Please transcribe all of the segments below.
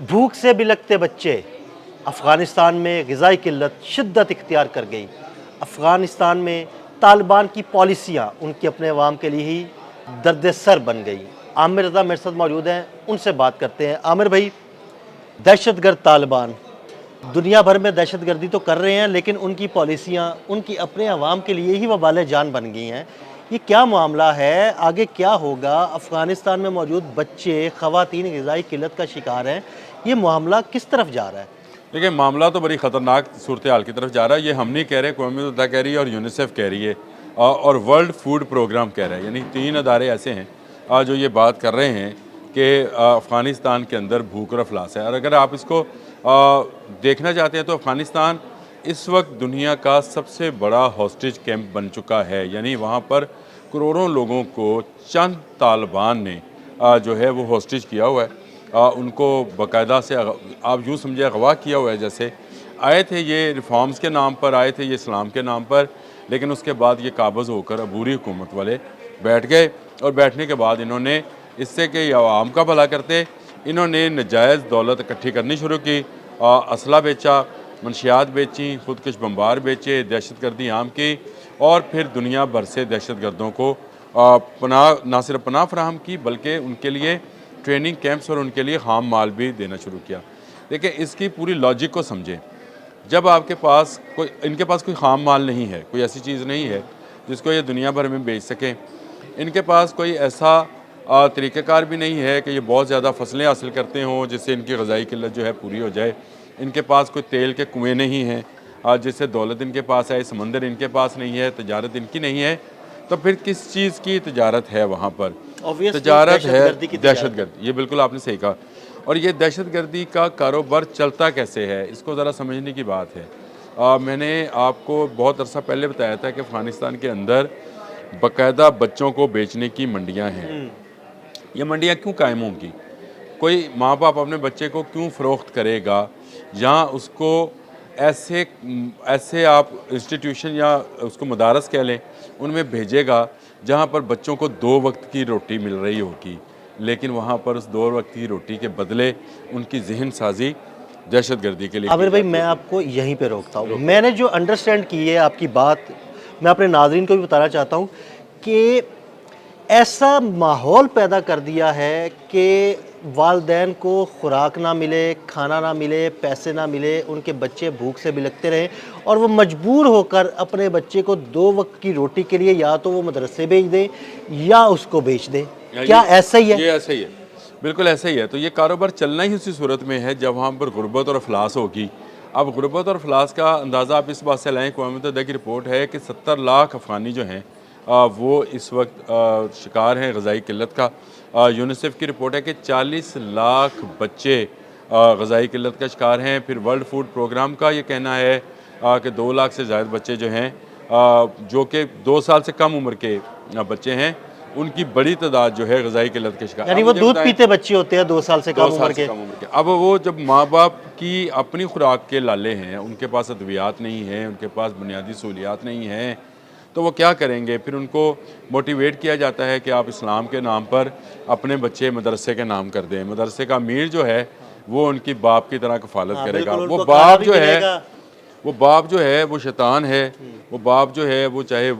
भूख से बिलखते बच्चे। अफ़गानिस्तान में ग़िज़ाई किल्लत शिद्दत इख्तियार कर गई। अफ़गानिस्तान में तालिबान की पॉलिसियाँ उनके अपने अवाम के लिए ही दर्द सर बन गई। आमिर रज़ा मेरे साथ मौजूद हैं, उनसे बात करते हैं। आमिर भाई, दहशतगर्द तालिबान दुनिया भर में दहशतगर्दी तो कर रहे हैं, लेकिन उनकी पॉलिसियाँ उनकी अपने अवाम के लिए ही वबाल जान बन गई हैं। ये क्या मामला है? आगे क्या होगा? अफ़गानिस्तान में मौजूद बच्चे, ख़वातीन ग़िज़ाई किल्लत का शिकार हैं। ये मामला किस तरफ जा रहा है? देखिए, मामला तो बड़ी ख़तरनाक सूरत हाल की तरफ जा रहा है। ये हम नहीं कह रहे, क़ौम मुत्तहिदा कह रही है और यूनिसेफ कह रही है और वर्ल्ड फूड प्रोग्राम कह रहा है। यानी 3 अदारे ऐसे हैं जो ये बात कर रहे हैं कि अफ़गानिस्तान के अंदर भूख और अफलास है। और अगर आप इसको देखना चाहते हैं तो अफ़गानिस्तान इस वक्त दुनिया का सबसे बड़ा हॉस्टेज कैंप बन चुका है। यानी वहाँ पर करोड़ों लोगों को चंद तालिबान ने जो है वो हॉस्टेज किया हुआ है। उनको बाकायदा से आप यूँ समझिए अगवा किया हुआ है। जैसे आए थे ये रिफॉर्म्स के नाम पर, आए थे ये इस्लाम के नाम पर, लेकिन उसके बाद ये काबज़ होकर अबूरी हुकूमत वाले बैठ गए। और बैठने के बाद इन्होंने इससे कि आवाम का भला करते, इन्होंने नजायज़ दौलत इकट्ठी करनी शुरू की। असला बेचा, मंशियात बेची, खुदकश बम्बार बेचे, दहशतगर्दी आम की और फिर दुनिया भर से दहशतगर्दों को पनाह ना सिर्फ पनाह फराहम की बल्कि उनके लिए ट्रेनिंग कैंप्स और उनके लिए खाम माल भी देना शुरू किया। देखिए, इसकी पूरी लॉजिक को समझें। जब आपके पास कोई, इनके पास कोई खाम माल नहीं है, कोई ऐसी चीज़ नहीं है जिसको ये दुनिया भर में बेच सकें। इनके पास कोई ऐसा तरीक़ाकार भी नहीं है कि ये बहुत ज़्यादा फसलें हासिल करते हों जिससे इनकी ग़िज़ाई किल्लत जो है पूरी हो जाए। इनके पास कोई तेल के कुएँ नहीं हैं जिससे दौलत इनके पास है, समंदर इनके पास नहीं है, तजारत इनकी नहीं है। तो फिर किस चीज़ की तजारत है वहाँ पर? तजारत है दहशतगर्द। ये बिल्कुल आपने सही कहा। और ये दहशतगर्दी का कारोबार चलता कैसे है, इसको ज़रा समझने की बात है। मैंने आपको बहुत अरसा पहले बताया था कि अफ़गानिस्तान के अंदर बाकायदा बच्चों को बेचने की मंडियाँ हैं। ये मंडियाँ क्यों कायम होंगी? कोई माँ बाप अपने बच्चे को क्यों फ़रोख्त करेगा या उसको ऐसे ऐसे आप इंस्टीट्यूशन या उसको मदारस कह लें, उनमें भेजेगा जहाँ पर बच्चों को 2 वक्त की रोटी मिल रही होगी, लेकिन वहाँ पर उस 2 वक्त की रोटी के बदले उनकी ज़हन साजी दहशतगर्दी के लिए आमिर की भाई, जाती मैं है। आपको यहीं पे रोकता हूँ। मैंने जो अंडरस्टैंड की है आपकी बात, मैं अपने नाज़रीन को भी बताना चाहता हूँ कि ऐसा माहौल पैदा कर दिया है कि वालदैन को खुराक ना मिले, खाना ना मिले, पैसे ना मिले, उनके बच्चे भूख से बिलखते रहें और वो मजबूर होकर अपने बच्चे को 2 वक्त की रोटी के लिए या तो वो मदरसे भेज दें या उसको बेच दें। क्या ऐसा ही है? ये ऐसा ही है, बिल्कुल ऐसा ही है। तो ये कारोबार चलना ही उसी सूरत में है जब वहाँ पर गुर्बत और अफलास होगी। अब गुर्बत और अफलास का अंदाज़ा आप इस बात से लाएँ, क़ौम मुत्तहिदा की रिपोर्ट है कि 70 लाख अफ़गानी जो हैं वो इस वक्त शिकार हैं ग़िज़ाई किल्लत का। यूनिसेफ की रिपोर्ट है कि 40 लाख बच्चे ग़िज़ाई किल्लत का शिकार हैं। फिर वर्ल्ड फूड प्रोग्राम का ये कहना है कि 2 लाख से ज़ायद बच्चे जो हैं जो कि 2 साल से कम उम्र के बच्चे हैं, उनकी बड़ी तादाद जो है ग़िज़ाई किल्लत के शिकार। यानी वो दूध पीते बच्चे होते हैं 2 साल से कम उम्र के। अब वो जब माँ बाप की अपनी खुराक के लाले हैं, उनके पास अद्वियात नहीं है, उनके पास बुनियादी सहूलियात नहीं हैं, तो वो क्या करेंगे? फिर उनको मोटिवेट किया जाता है कि आप इस्लाम के नाम पर अपने बच्चे मदरसे के नाम कर दें। मदरसे का अमीर जो है वो उनकी बाप की तरह कफ़ालत करेगा। वो बाप जो है वो शैतान है। वो बाप जो है वो चाहे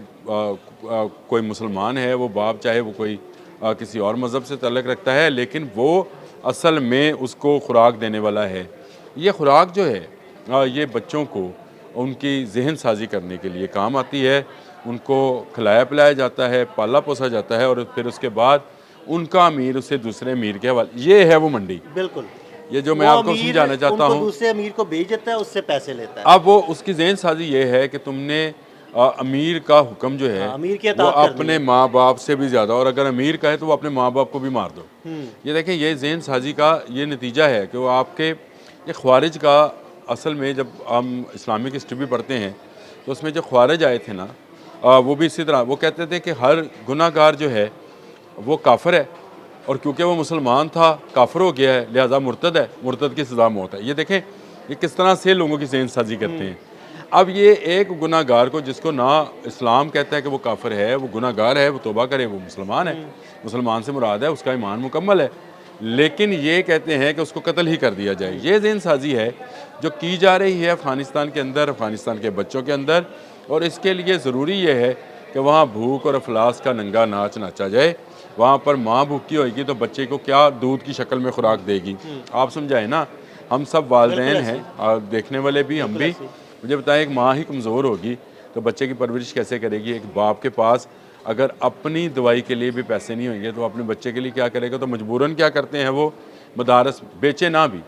कोई मुसलमान है, वो बाप चाहे वो कोई किसी और मज़हब से तल्लुक़ रखता है, लेकिन वो असल में उसको खुराक देने वाला है। ये खुराक जो है ये बच्चों को उनकी ज़हन साजी करने के लिए काम आती है। उनको खिलाया पिलाया जाता है, पाला पोसा जाता है और फिर उसके बाद उनका अमीर उसे दूसरे अमीर के हवाले। ये है वो मंडी। बिल्कुल। ये जो मैं आपको समझाना चाहता हूँ, दूसरे अमीर को बेच देता है, उससे पैसे लेता है। अब वो उसकी ज़हन साजी ये है कि तुमने अमीर का हुक्म जो है अमीर की वो अताअत करनी अपने है। माँ बाप से भी ज़्यादा, और अगर अमीर का है तो वो अपने माँ बाप को भी मार दो। ये देखें, ये ज़हन साजी का ये नतीजा है कि वो आपके ये ख्वारिज का, असल में जब हम इस्लामिक हिस्ट्री भी पढ़ते हैं तो उसमें जो ख्वारिज आए थे ना, वो भी इसी तरह वो कहते थे कि हर गुनाहगार जो है वो काफिर है, और क्योंकि वो मुसलमान था काफिर हो गया है, लिहाजा मुर्तद है, मुर्तद की सज़ा मौत है। ये देखें ये किस तरह से लोगों की ज़हन साजी करते हैं। अब ये एक गुनाहगार को, जिसको ना इस्लाम कहता है कि वो काफिर है, वो गुनाहगार है, वो तौबा करे, वो मुसलमान है, मुसलमान से मुराद है उसका ईमान मुकम्मल है, लेकिन ये कहते हैं कि उसको कत्ल ही कर दिया जाए। ये ज़हन साजी है जो की जा रही है अफ़गानिस्तान के अंदर, अफ़गानिस्तान के बच्चों के अंदर, और इसके लिए ज़रूरी ये है कि वहाँ भूख और अफलास का नंगा नाच नाचा जाए। वहाँ पर माँ भूखी होएगी तो बच्चे को क्या दूध की शक्ल में खुराक देगी? आप समझाएं ना। हम सब वालिदैन हैं और देखने वाले भी, हम भी। मुझे बताएं, एक माँ ही कमज़ोर होगी तो बच्चे की परवरिश कैसे करेगी? एक बाप के पास अगर अपनी दवाई के लिए भी पैसे नहीं होंगे तो अपने बच्चे के लिए क्या करेगा? तो मजबूरन क्या करते हैं वो, मदारस बेचे ना भी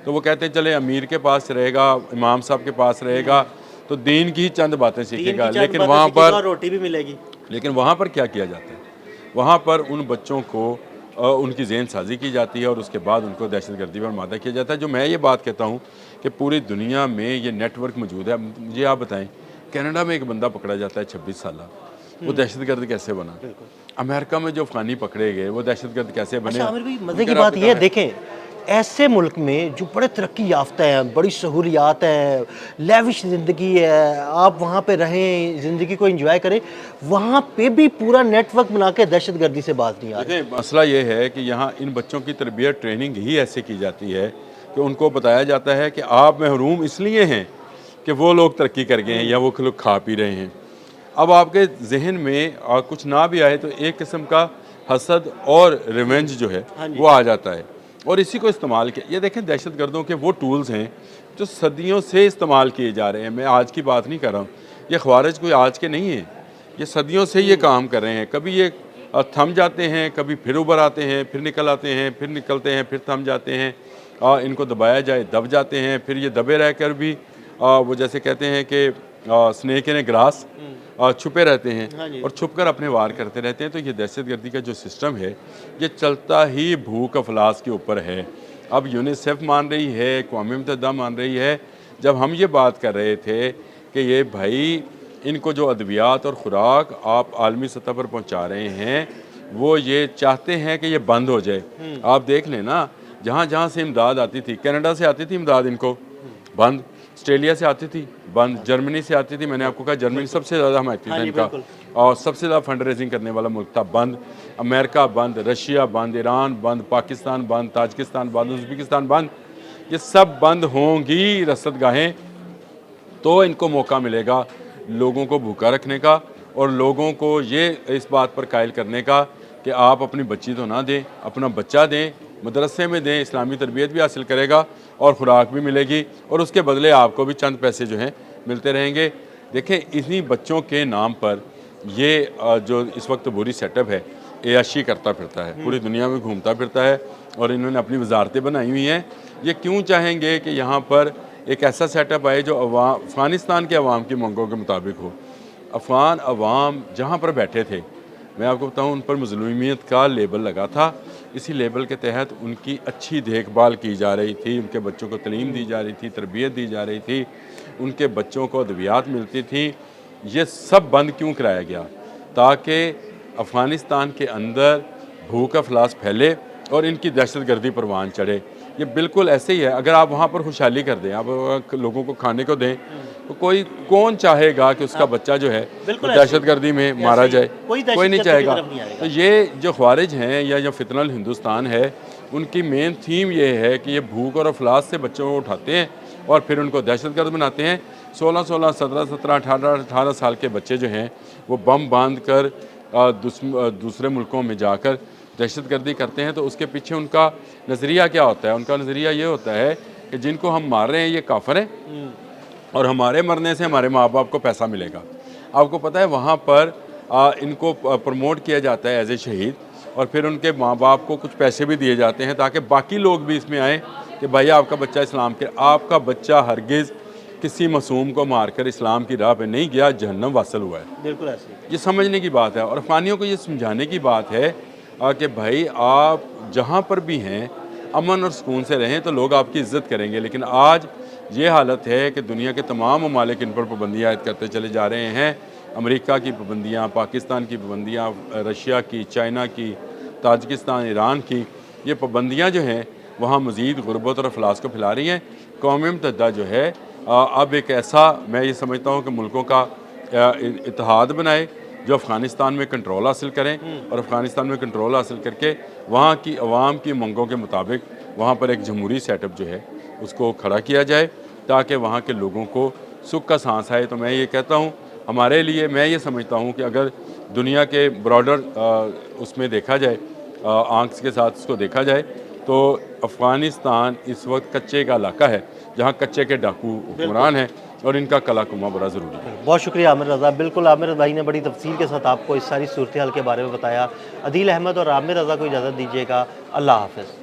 तो वो कहते हैं चले अमीर के पास रहेगा, इमाम साहब के पास रहेगा तो दीन की ही चंद बातें सीखेगा, लेकिन वहाँ पर रोटी भी मिलेगी। लेकिन वहाँ पर क्या किया जाता है? वहाँ पर उन बच्चों को उनकी ज़हन साजी की जाती है और उसके बाद उनको दहशतगर्दी पर मादा किया जाता है। जो मैं ये बात कहता हूँ कि पूरी दुनिया में ये नेटवर्क मौजूद है। मुझे आप बताएं, कनाडा में एक बंदा पकड़ा जाता है 26 साल, वो दहशतगर्द कैसे बना? अमेरिका में जो अफगानी पकड़े गए वो दहशतगर्द कैसे बने? अच्छा आमिर भाई, मज़े की बात ये देखें, ऐसे मुल्क में जो बड़े तरक्की याफ्ता हैं, बड़ी सहूलियात हैं, लेविश ज़िंदगी है, आप वहाँ पे रहें, ज़िंदगी को एंजॉय करें, वहाँ पे भी पूरा नेटवर्क बना के दहशतगर्दी से बात नहीं आ रही। देखिए, मसला ये है कि यहाँ इन बच्चों की तरबियत, ट्रेनिंग ही ऐसे की जाती है कि उनको बताया जाता है कि आप महरूम इसलिए हैं कि वो लोग तरक्की कर गए हैं या वो लोग खा पी रहे हैं। अब आपके जहन में कुछ ना भी आए तो एक किस्म का हसद और रिवेंज जो है वो आ जाता है और इसी को इस्तेमाल किया। ये देखें, दहशतगर्दों के वो टूल्स हैं जो सदियों से इस्तेमाल किए जा रहे हैं। मैं आज की बात नहीं कर रहा हूँ, ये ख्वारिज कोई आज के नहीं है, ये सदियों से ये काम कर रहे हैं। कभी ये थम जाते हैं, कभी फिर उभर आते हैं, फिर निकल आते हैं, फिर निकलते हैं, फिर थम जाते हैं। इनको दबाया जाए दब जाते हैं, फिर ये दबे रहकर भी वो जैसे कहते हैं कि स्नेक इन ए ग्रास, छुपे रहते हैं और छुपकर अपने वार करते रहते हैं। तो ये दहशतगर्दी का जो सिस्टम है ये चलता ही भूख अफलास के ऊपर है। अब यूनिसेफ मान रही है, अक़वाम मुत्तहिदा मान रही है। जब हम ये बात कर रहे थे कि ये भाई इनको जो अद्वियात और ख़ुराक आप आलमी सतह पर पहुँचा रहे हैं वो ये चाहते हैं कि ये बंद हो जाए। आप देख लें ना, जहाँ जहाँ से इमदाद आती थी, कनाडा से आती थी इमदाद इनको, बंद। ऑस्ट्रेलिया से आती थी, बंद। जर्मनी से आती थी, मैंने आपको कहा जर्मनी सबसे ज़्यादा हमायती था इनका और सबसे ज़्यादा फंड रेजिंग करने वाला मुल्क था, बंद। अमेरिका बंद, रशिया बंद, ईरान बंद, पाकिस्तान बंद, ताजिकिस्तान बंद, उज़्बेकिस्तान बंद। ये सब बंद होंगी रसदगाहें तो इनको मौका मिलेगा लोगों को भूखा रखने का और लोगों को ये इस बात पर कायल करने का कि आप अपनी बच्ची तो ना दें, अपना बच्चा दें, मदरसे में दें, इस्लामी तरबियत भी हासिल करेगा और ख़ुराक भी मिलेगी और उसके बदले आपको भी चंद पैसे जो हैं मिलते रहेंगे। देखें, इन्हीं बच्चों के नाम पर ये जो इस वक्त बुरी सेटअप है एयाशी करता फिरता है, पूरी दुनिया में घूमता फिरता है और इन्होंने अपनी वजारतें बनाई हुई हैं। ये क्यों चाहेंगे कि यहाँ पर एक ऐसा सेटअप आए जो अफ़गानिस्तान के अवाम की मांगों के मुताबिक हो? अफ़गान अवाम जहाँ पर बैठे थे, मैं आपको बताऊँ, उन पर मज़लूमियत का लेबल लगा था। इसी लेबल के तहत उनकी अच्छी देखभाल की जा रही थी, उनके बच्चों को तालीम दी जा रही थी, तरबियत दी जा रही थी, उनके बच्चों को अद्वियात मिलती थी। ये सब बंद क्यों कराया गया? ताकि अफ़गानिस्तान के अंदर भूख अफलास फैले और इनकी दहशतगर्दी परवान चढ़े। ये बिल्कुल ऐसे ही है। अगर आप वहाँ पर खुशहाली कर दें, आप लोगों को खाने को दें, तो कौन चाहेगा कि उसका बच्चा जो है तो दहशतगर्दी में मारा जाए? कोई नहीं चाहेगा। तो ये जो ख्वारिज हैं या जो फितनल हिंदुस्तान है, उनकी मेन थीम ये है कि ये भूख और अफलास से बच्चों को उठाते हैं और फिर उनको दहशतगर्द बनाते हैं। 16-16, 17-17, 18-18 साल के बच्चे जो हैं वो बम बांध कर दूसरे मुल्कों में जाकर दहशतगर्दी करते हैं। तो उसके पीछे उनका नज़रिया क्या होता है? उनका नज़रिया ये होता है कि जिनको हम मार रहे हैं ये काफिर हैं और हमारे मरने से हमारे माँ बाप को पैसा मिलेगा। आपको पता है वहाँ पर इनको प्रमोट किया जाता है एज ए शहीद और फिर उनके माँ बाप को कुछ पैसे भी दिए जाते हैं ताकि बाकी लोग भी इसमें आएँ कि भाई आपका बच्चा इस्लाम के, आपका बच्चा हरगिज़ किसी मासूम को मारकर इस्लाम की राह पे नहीं गया, जहन्नम वासल हुआ है। बिल्कुल ऐसे ये समझने की बात है और अफ़गानियों को ये समझाने की बात है कि भाई आप जहाँ पर भी हैं अमन और सुकून से रहें तो लोग आपकी इज़्ज़त करेंगे। लेकिन आज ये हालत है कि दुनिया के तमाम ममालिक इन पर पाबंदियाँ आयद करते चले जा रहे हैं। अमेरिका की पाबंदियाँ, पाकिस्तान की पाबंदियाँ, रशिया की, चाइना की, ताजिकिस्तान, ईरान की, ये पाबंदियाँ जो हैं वहाँ मज़ीद गुर्बत और अफलास को फैला रही हैं। अक़वाम मुत्तहिदा जो है अब एक ऐसा, मैं ये समझता हूँ कि मुल्कों का इत्तेहाद बनाए जो अफ़गानिस्तान में कंट्रोल हासिल करें और अफ़गानिस्तान में कंट्रोल हासिल करके वहाँ की आवाम की मंगों के मुताबिक वहाँ पर एक जमहूरी सेटअप जो है उसको खड़ा किया जाए ताकि वहाँ के लोगों को सुख का सांस आए। तो मैं ये कहता हूँ हमारे लिए, मैं ये समझता हूँ कि अगर दुनिया के ब्रॉडर उसमें देखा जाए, आंख के साथ उसको देखा जाए, तो अफ़गानिस्तान इस वक्त कच्चे का इलाका है जहाँ कच्चे के डाकू हुक्मरान हैं और इनका कला कुमा बड़ा ज़रूरी है। बहुत शुक्रिया आमिर रज़ा। बिल्कुल आमिर भाई ने बड़ी तफसील के साथ आपको इस सारी सूरत हाल के बारे में बताया। अदील अहमद और आमिर रज़ा को इजाज़त दीजिएगा। अल्लाह हाफ़िज़।